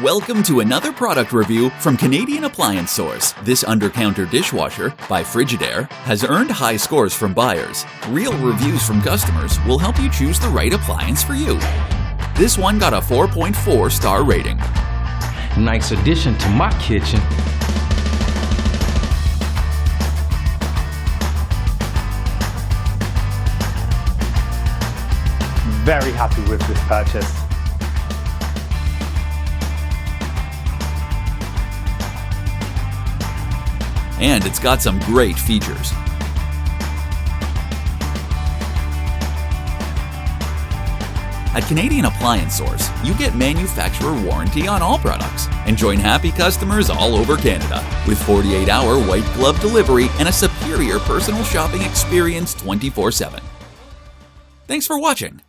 Welcome to another product review from Canadian Appliance Source. This Undercounter Dishwasher by Frigidaire has earned high scores from buyers. Real reviews from customers will help you choose the right appliance for you. This one got a 4.4 star rating. Nice addition to my kitchen. Very happy with this purchase. And it's got some great features. At Canadian Appliance Source, you get manufacturer warranty on all products and join happy customers all over Canada with 48-hour white glove delivery and a superior personal shopping experience 24/7. Thanks for watching.